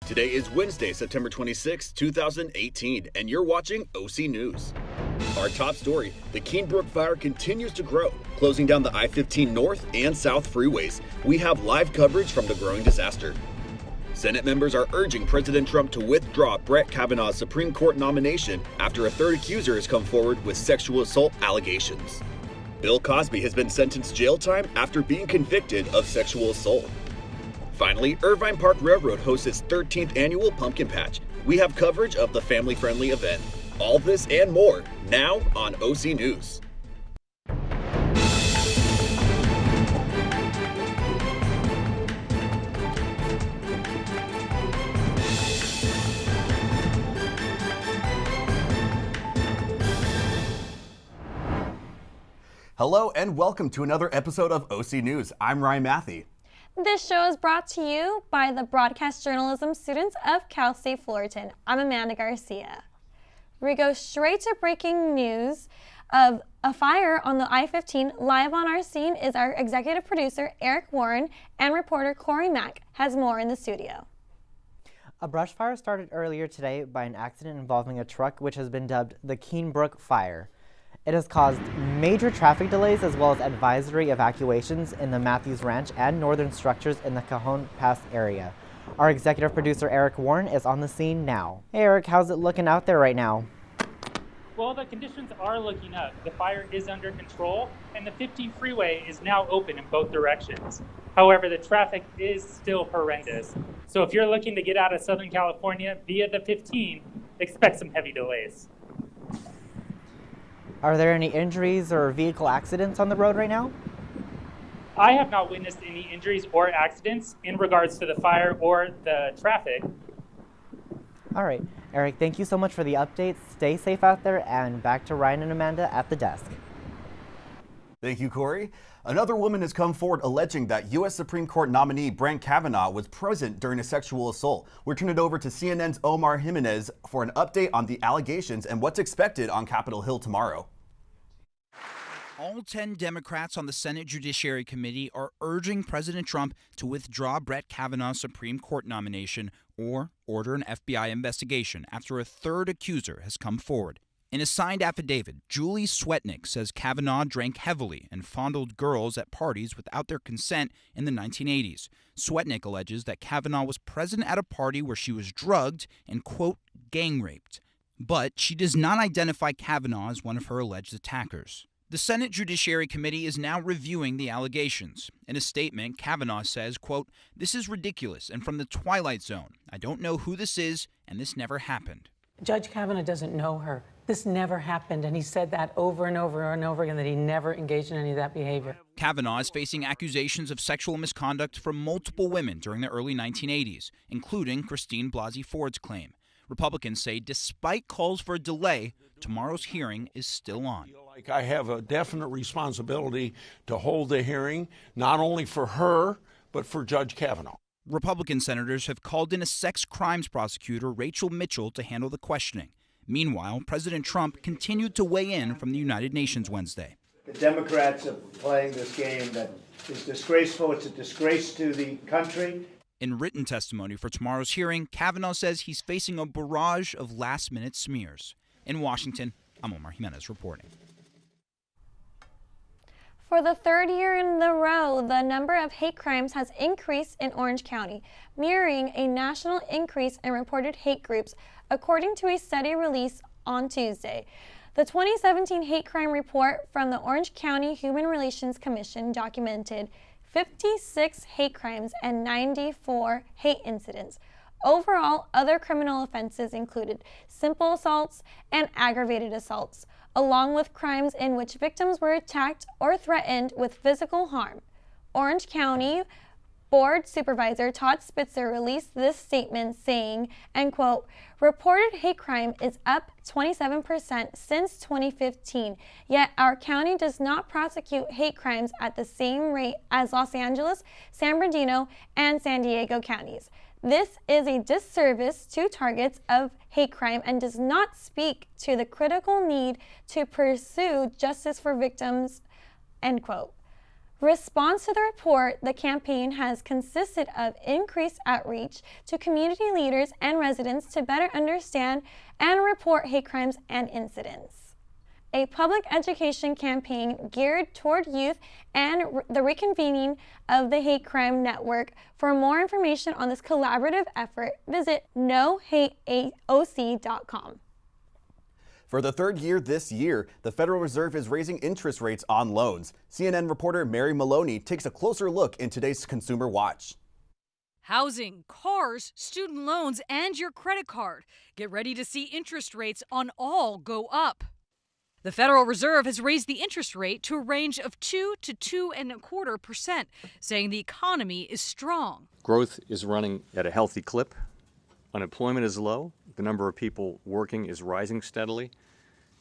Today is Wednesday, September 26, 2018, and you're watching OC News. Our top story, the Keenbrook fire continues to grow, closing down the I-15 North and South freeways. We have live coverage from the growing disaster. Senate members are urging President Trump to withdraw Brett Kavanaugh's Supreme Court nomination after a third accuser has come forward with sexual assault allegations. Bill Cosby has been sentenced jail time after being convicted of sexual assault. Finally, Irvine Park Railroad hosts its 13th annual Pumpkin Patch. We have coverage of the family-friendly event. All this and more, now on OC News. Hello and welcome to another episode of OC News. I'm Ryan Matthey. This show is brought to you by the broadcast journalism students of Cal State Fullerton. I'm Amanda Garcia. We go straight to breaking news of a fire on the I-15. Live on our scene is our executive producer, Eric Warren, and reporter Corey Mack has more in the studio. A brush fire started earlier today by an accident involving a truck which has been dubbed the Keenbrook Fire. It has caused major traffic delays as well as advisory evacuations in the Matthews Ranch and northern structures in the Cajon Pass area. Our executive producer Eric Warren is on the scene now. Hey Eric, how's it looking out there right now? Well, the conditions are looking up. The fire is under control and the 15 freeway is now open in both directions. However, the traffic is still horrendous. So if you're looking to get out of Southern California via the 15, expect some heavy delays. Are there any injuries or vehicle accidents on the road right now? I have not witnessed any injuries or accidents in regards to the fire or the traffic. All right, Eric, thank you so much for the updates. Stay safe out there, and back to Ryan and Amanda at the desk. Thank you, Corey. Another woman has come forward alleging that U.S. Supreme Court nominee Brett Kavanaugh was present during a sexual assault. We're turning it over to CNN's Omar Jimenez for an update on the allegations and what's expected on Capitol Hill tomorrow. All 10 Democrats on the Senate Judiciary Committee are urging President Trump to withdraw Brett Kavanaugh's Supreme Court nomination or order an FBI investigation after a third accuser has come forward. In a signed affidavit, Julie Swetnick says Kavanaugh drank heavily and fondled girls at parties without their consent in the 1980s. Swetnick alleges that Kavanaugh was present at a party where she was drugged and, quote, gang raped. But she does not identify Kavanaugh as one of her alleged attackers. The Senate Judiciary Committee is now reviewing the allegations. In a statement, Kavanaugh says, quote, "This is ridiculous and from the Twilight Zone. I don't know who this is, and this never happened." Judge Kavanaugh doesn't know her. This never happened, and he said that over and over and over again, that he never engaged in any of that behavior. Kavanaugh is facing accusations of sexual misconduct from multiple women during the early 1980s, including Christine Blasey Ford's claim. Republicans say despite calls for a delay, tomorrow's hearing is still on. I have a definite responsibility to hold the hearing, not only for her, but for Judge Kavanaugh. Republican senators have called in a sex crimes prosecutor, Rachel Mitchell, to handle the questioning. Meanwhile, President Trump continued to weigh in from the United Nations Wednesday. The Democrats are playing this game that is disgraceful. It's a disgrace to the country. In written testimony for tomorrow's hearing, Kavanaugh says he's facing a barrage of last-minute smears. In Washington, I'm Omar Jimenez reporting. For the third year in a row, the number of hate crimes has increased in Orange County, mirroring a national increase in reported hate groups, according to a study released on Tuesday. The 2017 hate crime report from the Orange County Human Relations Commission documented 56 hate crimes and 94 hate incidents. Overall, other criminal offenses included simple assaults and aggravated assaults, along with crimes in which victims were attacked or threatened with physical harm. Orange County Board Supervisor Todd Spitzer released this statement saying, and quote, "Reported hate crime is up 27% since 2015, yet our county does not prosecute hate crimes at the same rate as Los Angeles, San Bernardino, and San Diego counties. This is a disservice to targets of hate crime and does not speak to the critical need to pursue justice for victims," end quote. Response to the report, the campaign has consisted of increased outreach to community leaders and residents to better understand and report hate crimes and incidents. A public education campaign geared toward youth and the reconvening of the hate crime network. For more information on this collaborative effort, visit nohateoc.com. For the third year this year, the Federal Reserve is raising interest rates on loans. CNN reporter Mary Maloney takes a closer look in today's Consumer Watch. Housing, cars, student loans, and your credit card. Get ready to see interest rates on all go up. The Federal Reserve has raised the interest rate to a range of 2 to 2.25%, saying the economy is strong. Growth is running at a healthy clip. Unemployment is low. The number of people working is rising steadily,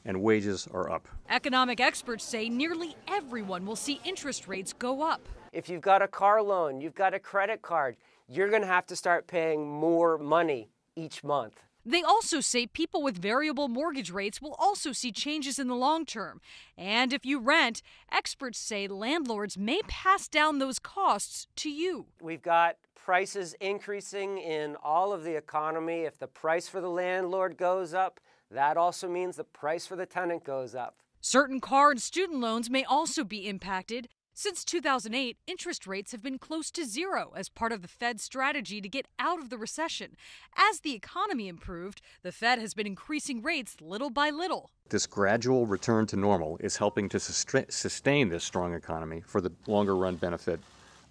and wages are up. Economic experts say nearly everyone will see interest rates go up. If you've got a car loan, you've got a credit card, you're going to have to start paying more money each month. They also say people with variable mortgage rates will also see changes in the long term. And if you rent, experts say landlords may pass down those costs to you. We've got prices increasing in all of the economy. If the price for the landlord goes up, that also means the price for the tenant goes up. Certain car and student loans may also be impacted. Since 2008, interest rates have been close to zero as part of the Fed's strategy to get out of the recession. As the economy improved, the Fed has been increasing rates little by little. This gradual return to normal is helping to sustain this strong economy for the longer run benefit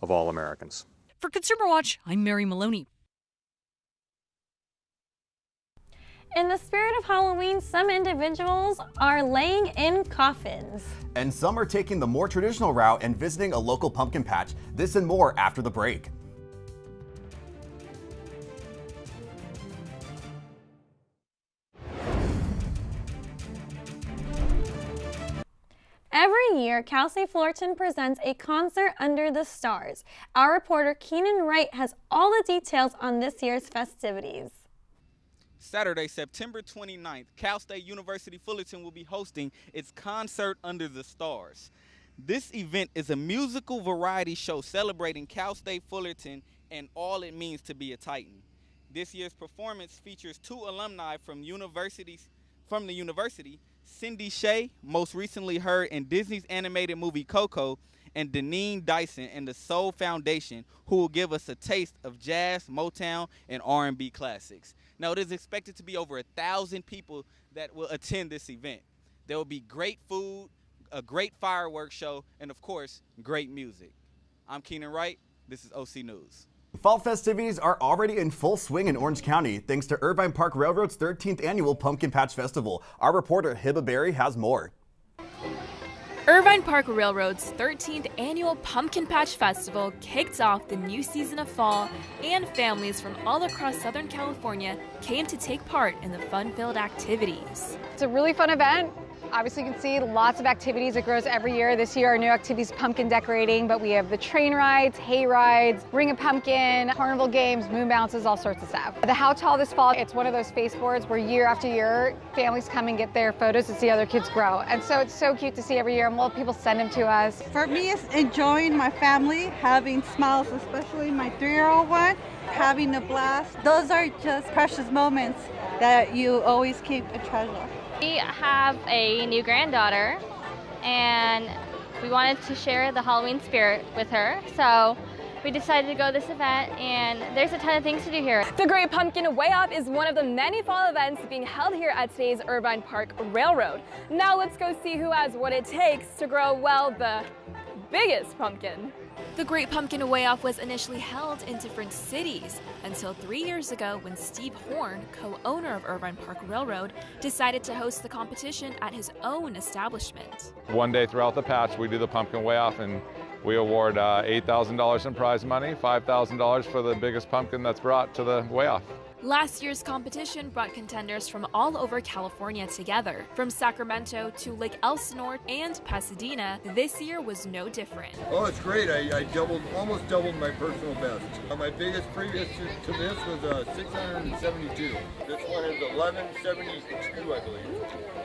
of all Americans. For Consumer Watch, I'm Mary Maloney. In the spirit of Halloween, some individuals are laying in coffins. And some are taking the more traditional route and visiting a local pumpkin patch. This and more after the break. Every year, Cal State Fullerton presents a concert under the stars. Our reporter Keenan Wright has all the details on this year's festivities. Saturday, September 29th, Cal State University Fullerton will be hosting its Concert Under the Stars. This event is a musical variety show celebrating Cal State Fullerton and all it means to be a Titan. This year's performance features two alumni from the university, Cindy Shay, most recently heard in Disney's animated movie Coco, and Deneen Dyson and the Soul Foundation, who will give us a taste of jazz, Motown, and R&B classics. Now, it is expected to be over 1,000 people that will attend this event. There will be great food, a great fireworks show, and of course, great music. I'm Keenan Wright. This is OC News. Fall festivities are already in full swing in Orange County thanks to Irvine Park Railroad's 13th annual Pumpkin Patch Festival. Our reporter Hibba Berry has more. Irvine Park Railroad's 13th annual Pumpkin Patch Festival kicked off the new season of fall, and families from all across Southern California came to take part in the fun-filled activities. It's a really fun event. Obviously, you can see lots of activities. It grows every year. This year, our new activity is pumpkin decorating, but we have the train rides, hay rides, Ring a Pumpkin, carnival games, moon bounces, all sorts of stuff. The How Tall this fall, it's one of those face boards where year after year, families come and get their photos to see other kids grow. And so it's so cute to see every year, and more people send them to us. For me, it's enjoying my family, having smiles, especially my 3-year-old one, having a blast. Those are just precious moments that you always keep a treasure. We have a new granddaughter, and we wanted to share the Halloween spirit with her, so we decided to go to this event, and there's a ton of things to do here. The Great Pumpkin Way Off is one of the many fall events being held here at today's Irvine Park Railroad. Now let's go see who has what it takes to grow, well, the biggest pumpkin. The Great Pumpkin Way Off was initially held in different cities until 3 years ago when Steve Horn, co-owner of Irvine Park Railroad, decided to host the competition at his own establishment. One day throughout the patch, we do the Pumpkin Way Off, and we award $8,000 in prize money, $5,000 for the biggest pumpkin that's brought to the Way Off. Last year's competition brought contenders from all over California together. From Sacramento to Lake Elsinore and Pasadena, this year was no different. Oh, it's great. I almost doubled my personal best. My biggest previous to this was 672. This one is 1172, I believe.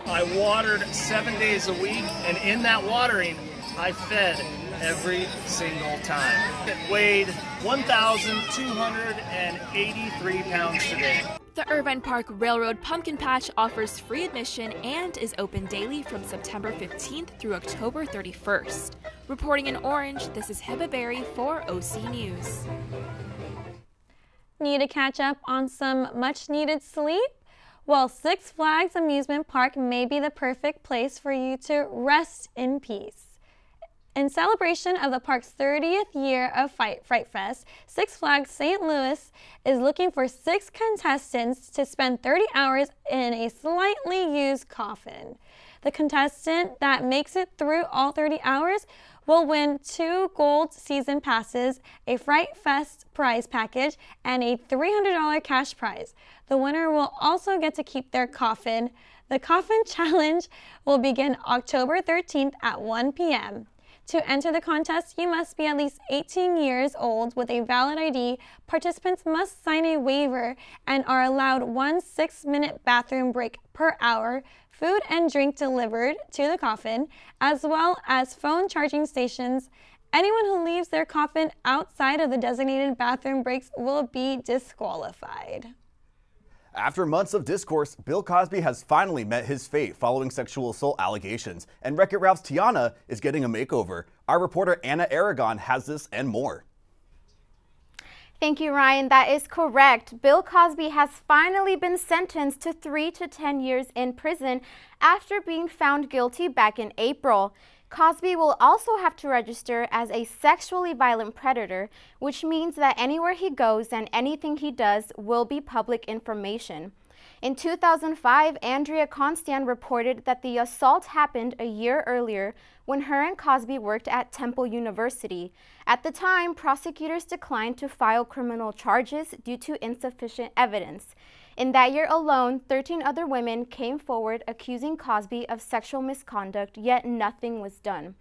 I watered 7 days a week, and in that watering, I fed every single time. It weighed 1,283 pounds today. The Irvine Park Railroad Pumpkin Patch offers free admission and is open daily from September 15th through October 31st. Reporting in Orange, this is Hiba Berry for OC News. Need to catch up on some much-needed sleep? Well, Six Flags Amusement Park may be the perfect place for you to rest in peace. In celebration of the park's 30th year of Fright Fest, Six Flags St. Louis is looking for 6 contestants to spend 30 hours in a slightly used coffin. The contestant that makes it through all 30 hours will win 2 gold season passes, a Fright Fest prize package, and a $300 cash prize. The winner will also get to keep their coffin. The Coffin Challenge will begin October 13th at 1 p.m. To enter the contest, you must be at least 18 years old with a valid ID. Participants must sign a waiver and are allowed 1 6-minute bathroom break per hour, food and drink delivered to the coffin, as well as phone charging stations. Anyone who leaves their coffin outside of the designated bathroom breaks will be disqualified. After months of discourse, Bill Cosby has finally met his fate following sexual assault allegations, and Wreck-It Ralph's Tiana is getting a makeover. Our reporter Anna Aragon has this and more. Thank you, Ryan. That is correct. Bill Cosby has finally been sentenced to 3 to 10 years in prison after being found guilty back in April. Cosby will also have to register as a sexually violent predator, which means that anywhere he goes and anything he does will be public information. In 2005, Andrea Constand reported that the assault happened a year earlier when her and Cosby worked at Temple University. At the time, prosecutors declined to file criminal charges due to insufficient evidence. In that year alone, 13 other women came forward accusing Cosby of sexual misconduct, yet nothing was done.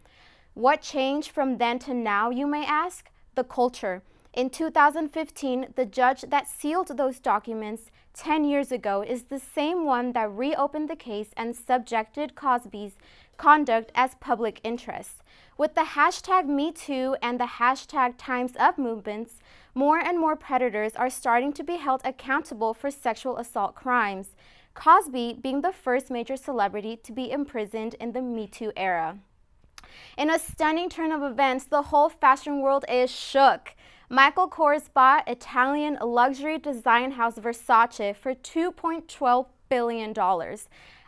What changed from then to now, you may ask? The culture. In 2015, the judge that sealed those documents 10 years ago is the same one that reopened the case and subjected Cosby's conduct as public interest. With the hashtag #MeToo and the hashtag #TimesUp movements, more and more predators are starting to be held accountable for sexual assault crimes, Cosby being the first major celebrity to be imprisoned in the #MeToo era. In a stunning turn of events, the whole fashion world is shook. Michael Kors bought Italian luxury design house Versace for $2.12 billion.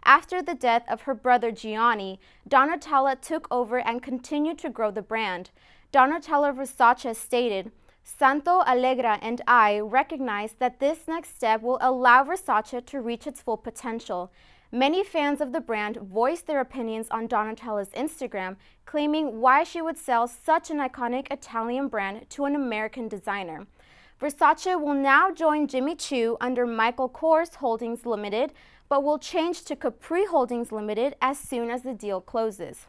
After the death of her brother Gianni, Donatella took over and continued to grow the brand. Donatella Versace stated, "Santo Allegra and I recognize that this next step will allow Versace to reach its full potential." Many fans of the brand voiced their opinions on Donatella's Instagram, claiming why she would sell such an iconic Italian brand to an American designer. Versace will now join Jimmy Choo under Michael Kors Holdings Limited, but will change to Capri Holdings Limited as soon as the deal closes.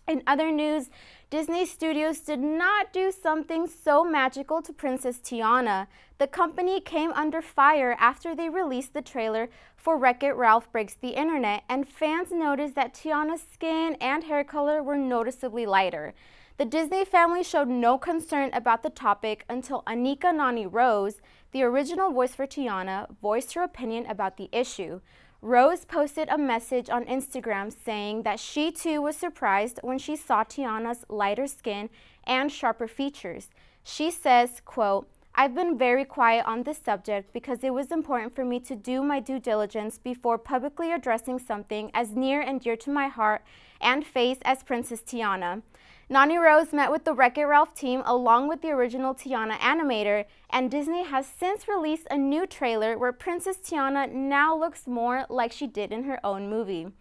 In other news, Disney Studios did not do something so magical to Princess Tiana. The company came under fire after they released the trailer for Wreck-It Ralph Breaks the Internet, and fans noticed that Tiana's skin and hair color were noticeably lighter. The Disney family showed no concern about the topic until Anika Noni Rose, the original voice for Tiana, voiced her opinion about the issue. Rose posted a message on Instagram saying that she too was surprised when she saw Tiana's lighter skin and sharper features. She says, quote, "I've been very quiet on this subject because it was important for me to do my due diligence before publicly addressing something as near and dear to my heart and face as Princess Tiana." Noni Rose met with the Wreck-It Ralph team along with the original Tiana animator, and Disney has since released a new trailer where Princess Tiana now looks more like she did in her own movie.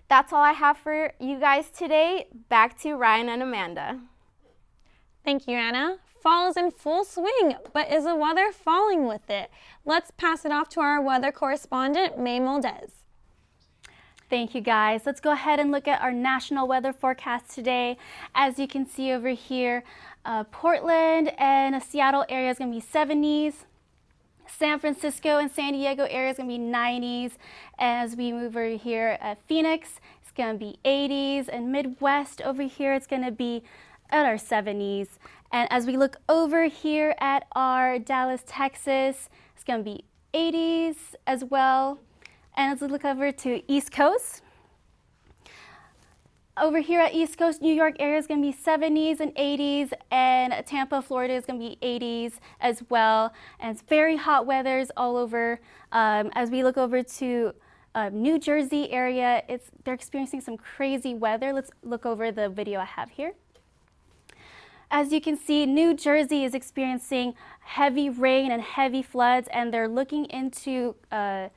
That's all I have for you guys today. Back to Ryan and Amanda. Thank you, Anna. Fall is in full swing, but is the weather falling with it? Let's pass it off to our weather correspondent, May Moldez. Thank you, guys. Let's go ahead and look at our national weather forecast today. As you can see over here, Portland and Seattle area is going to be 70s. San Francisco and San Diego area is going to be 90s. As we move over here at Phoenix, it's It's going to be 80s, and Midwest over here, it's going to be at our 70s. And as we look over here at our Dallas, Texas, it's going to be 80s as well. And as we look over to East Coast, over here at East Coast, New York area is going to be 70s and 80s, and Tampa, Florida is going to be 80s as well. And it's very hot weathers all over. As we look over to New Jersey area, they're experiencing some crazy weather. Let's look over the video I have here. As you can see, New Jersey is experiencing heavy rain and heavy floods, and they're looking into a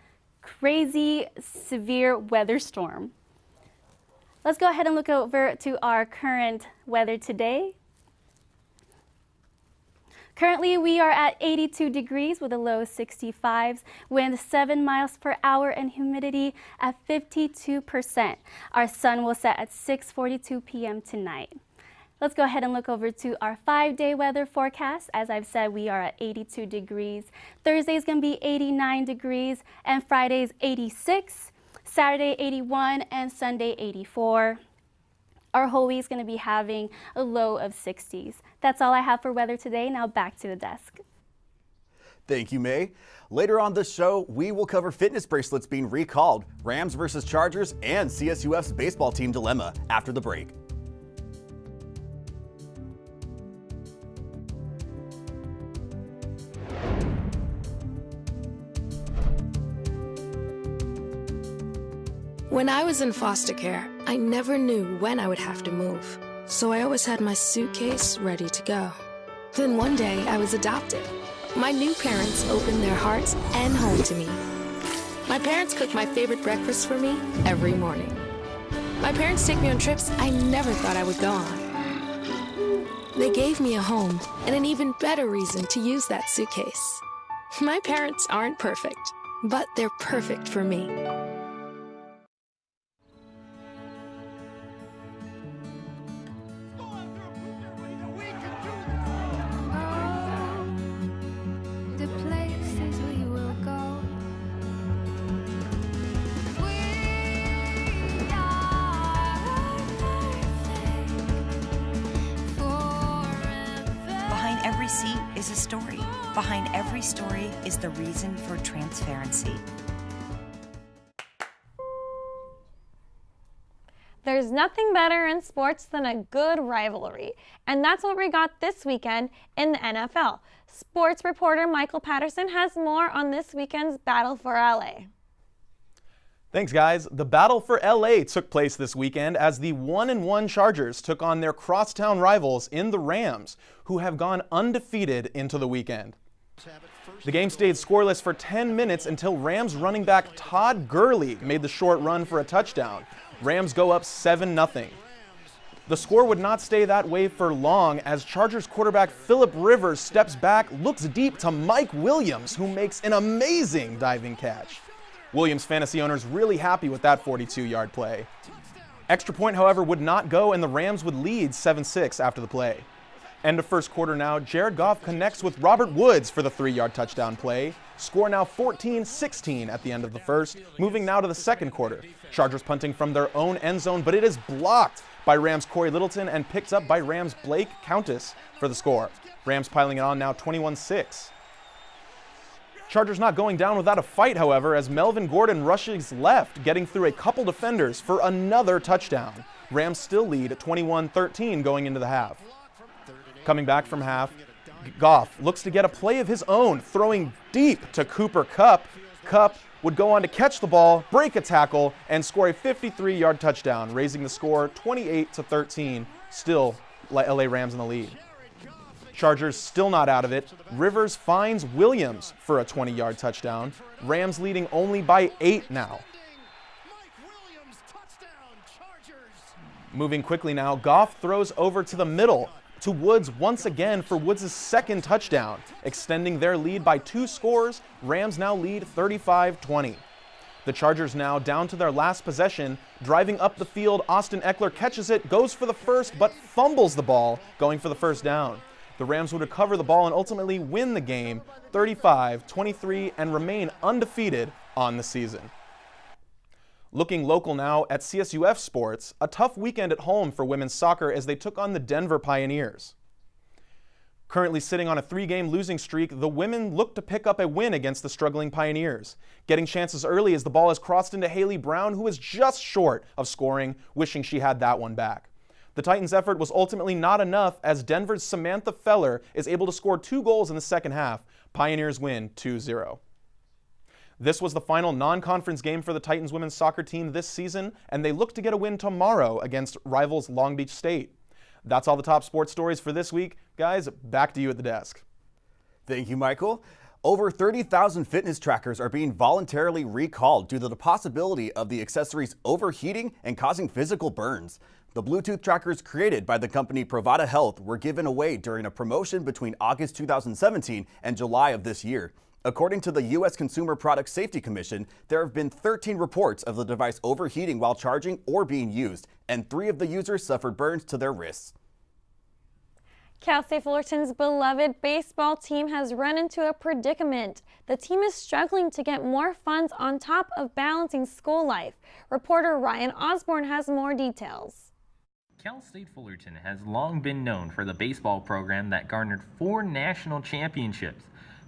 crazy, severe weather storm. Let's go ahead and look over to our current weather today. Currently, we are at 82 degrees with a low of 65s, wind 7 miles per hour, and humidity at 52%. Our sun will set at 6:42 p.m. tonight. Let's go ahead and look over to our 5-day weather forecast. As I've said, we are at 82 degrees. Thursday is going to be 89 degrees, and Friday is 86. Saturday 81, and Sunday 84. Our whole week is going to be having a low of 60s. That's all I have for weather today. Now back to the desk. Thank you, May. Later on this show, we will cover fitness bracelets being recalled, Rams versus Chargers, and CSUF's baseball team dilemma after the break. When I was in foster care, I never knew when I would have to move, so I always had my suitcase ready to go. Then one day, I was adopted. My new parents opened their hearts and home to me. My parents cook my favorite breakfast for me every morning. My parents take me on trips I never thought I would go on. They gave me a home and an even better reason to use that suitcase. My parents aren't perfect, but they're perfect for me. Every seat is a story. Behind every story is the reason for transparency. There's nothing better in sports than a good rivalry, and that's what we got this weekend in the NFL. Sports reporter Michael Patterson has more on this weekend's Battle for LA. Thanks, guys. The Battle for LA took place this weekend as the 1-1 Chargers took on their crosstown rivals in the Rams, who have gone undefeated into the weekend. The game stayed scoreless for 10 minutes until Rams running back Todd Gurley made the short run for a touchdown. Rams go up 7-0. The score would not stay that way for long as Chargers quarterback Phillip Rivers steps back, looks deep to Mike Williams, who makes an amazing diving catch. Williams fantasy owners really happy with that 42-yard play. Extra point, however, would not go, and the Rams would lead 7-6 after the play. End of first quarter now, Jared Goff connects with Robert Woods for the 3-yard touchdown play. Score now 14-16 at the end of the first, moving now to the second quarter. Chargers punting from their own end zone, but it is blocked by Rams' Corey Littleton and picked up by Rams' Blake Countess for the score. Rams piling it on now 21-6. Chargers not going down without a fight, however, as Melvin Gordon rushes left, getting through a couple defenders for another touchdown. Rams still lead at 21-13 going into the half. Coming back from half, Goff looks to get a play of his own, throwing deep to Cooper Kupp. Kupp would go on to catch the ball, break a tackle, and score a 53-yard touchdown, raising the score 28-13, still LA Rams in the lead. Chargers still not out of it. Rivers finds Williams for a 20-yard touchdown. Rams leading only by 8 now. Moving quickly now, Goff throws over to the middle to Woods once again for Woods' second touchdown, extending their lead by 2 scores. Rams now lead 35-20. The Chargers now down to their last possession. Driving up the field, Austin Eckler catches it, goes for the first, but fumbles the ball, going for the first down. The Rams would recover the ball and ultimately win the game 35-23 and remain undefeated on the season. Looking local now at CSUF sports, a tough weekend at home for women's soccer as they took on the Denver Pioneers. Currently sitting on a 3-game losing streak, the women look to pick up a win against the struggling Pioneers, getting chances early as the ball is crossed into Haley Brown, who is just short of scoring, wishing she had that one back. The Titans' effort was ultimately not enough as Denver's Samantha Feller is able to score 2 goals in the second half. Pioneers win 2-0. This was the final non-conference game for the Titans women's soccer team this season, and they look to get a win tomorrow against rivals Long Beach State. That's all the top sports stories for this week. Guys, back to you at the desk. Thank you, Michael. Over 30,000 fitness trackers are being voluntarily recalled due to the possibility of the accessories overheating and causing physical burns. The Bluetooth trackers created by the company Provada Health were given away during a promotion between August 2017 and July of this year. According to the U.S. Consumer Product Safety Commission, there have been 13 reports of the device overheating while charging or being used, and 3 of the users suffered burns to their wrists. Cal State Fullerton's beloved baseball team has run into a predicament. The team is struggling to get more funds on top of balancing school life. Reporter Ryan Osborne has more details. Cal State Fullerton has long been known for the baseball program that garnered 4 national championships.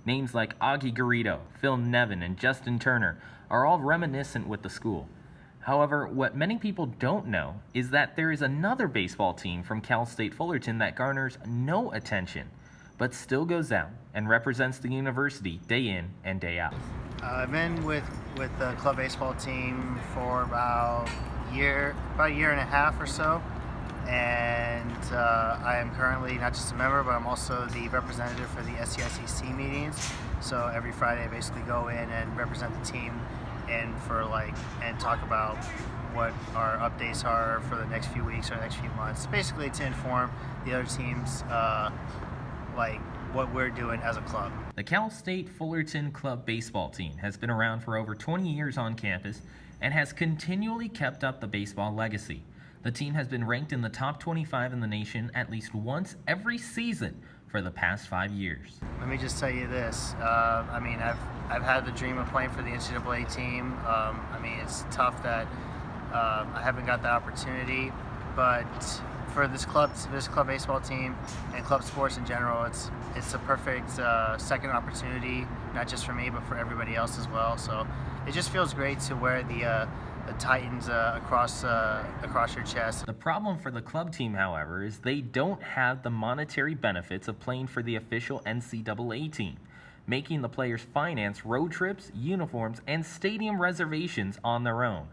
Names like Augie Garrido, Phil Nevin, and Justin Turner are all reminiscent with the school. However, what many people don't know is that there is another baseball team from Cal State Fullerton that garners no attention, but still goes out and represents the university day in and day out. I've been with the club baseball team for about a year and a half or so, and I am currently not just a member, but I'm also the representative for the SCICC meetings. So every Friday I basically go in and represent the team and talk about what our updates are for the next few weeks or next few months, basically to inform the other teams what we're doing as a club. The Cal State Fullerton Club baseball team has been around for over 20 years on campus and has continually kept up the baseball legacy. The team has been ranked in the top 25 in the nation at least once every season for the past 5 years. Let me just tell you this. I've had the dream of playing for the NCAA team. It's tough that I haven't got the opportunity, but for this club baseball team and club sports in general, it's a perfect second opportunity, not just for me, but for everybody else as well. So it just feels great to wear the Titans across your chest. The problem for the club team, however, is they don't have the monetary benefits of playing for the official NCAA team, making the players finance road trips, uniforms, and stadium reservations on their own.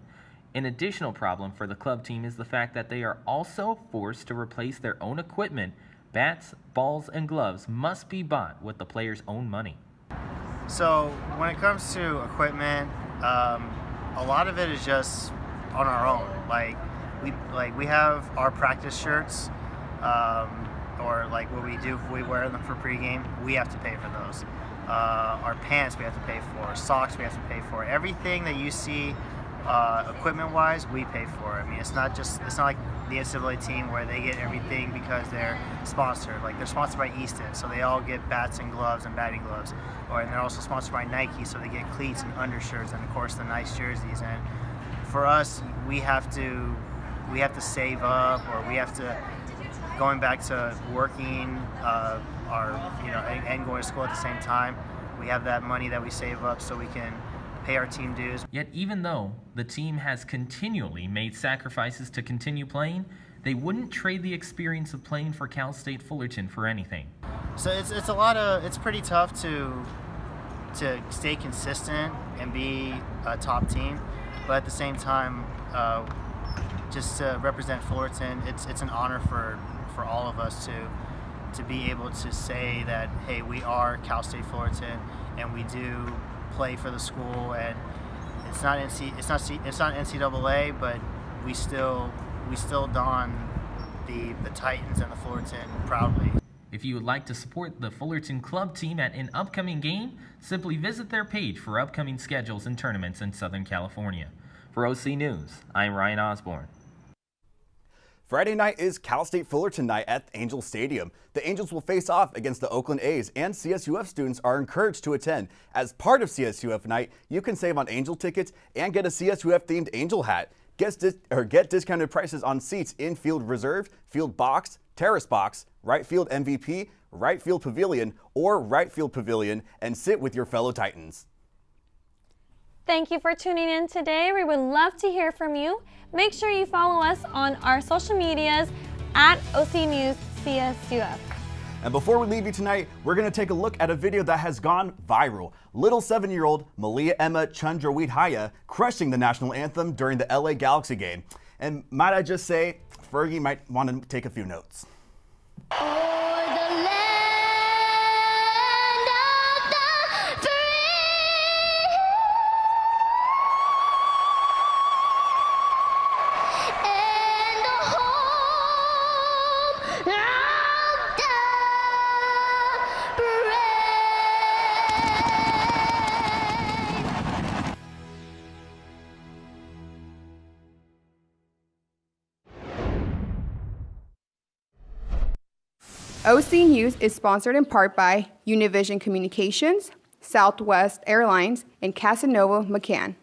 An additional problem for the club team is the fact that they are also forced to replace their own equipment. Bats, balls, and gloves must be bought with the players' own money. So when it comes to equipment, a lot of it is just on our own. We have our practice shirts, or what we do if we wear them for pregame, we have to pay for those. Our pants we have to pay for, socks we have to pay for. Everything that you see equipment-wise, we pay for. It's not like the NCAA team where they get everything because they're sponsored. They're sponsored by Easton, so they all get bats and gloves and batting gloves. And they're also sponsored by Nike, so they get cleats and undershirts and of course the nice jerseys. And for us, we have to save up, or we have to, going back to working and going to school at the same time, we have that money that we save up so we can pay our team dues. Yet even though the team has continually made sacrifices to continue playing, they wouldn't trade the experience of playing for Cal State Fullerton for anything. So it's pretty tough to stay consistent and be a top team, but at the same time, just to represent Fullerton, it's an honor for all of us to be able to say that, hey, we are Cal State Fullerton and we do play for the school, and it's not NCAA, but we still don the Titans and the Fullerton proudly. If you would like to support the Fullerton Club team at an upcoming game, simply visit their page for upcoming schedules and tournaments in Southern California. For OC News, I'm Ryan Osborne. Friday night is Cal State Fullerton night at Angel Stadium. The Angels will face off against the Oakland A's, and CSUF students are encouraged to attend. As part of CSUF night, you can save on Angel tickets and get a CSUF-themed Angel hat. Get discounted prices on seats in field reserved, field box, terrace box, right field MVP, right field pavilion, or right field pavilion, and sit with your fellow Titans. Thank you for tuning in today. We would love to hear from you. Make sure you follow us on our social medias at OC News CSUF. And before we leave you tonight, we're going to take a look at a video that has gone viral. Little 7-year-old Malia Emma Chandrawidhaya crushing the national anthem during the LA Galaxy game. And might I just say, Fergie might want to take a few notes. OC News is sponsored in part by Univision Communications, Southwest Airlines, and Casanova McCann.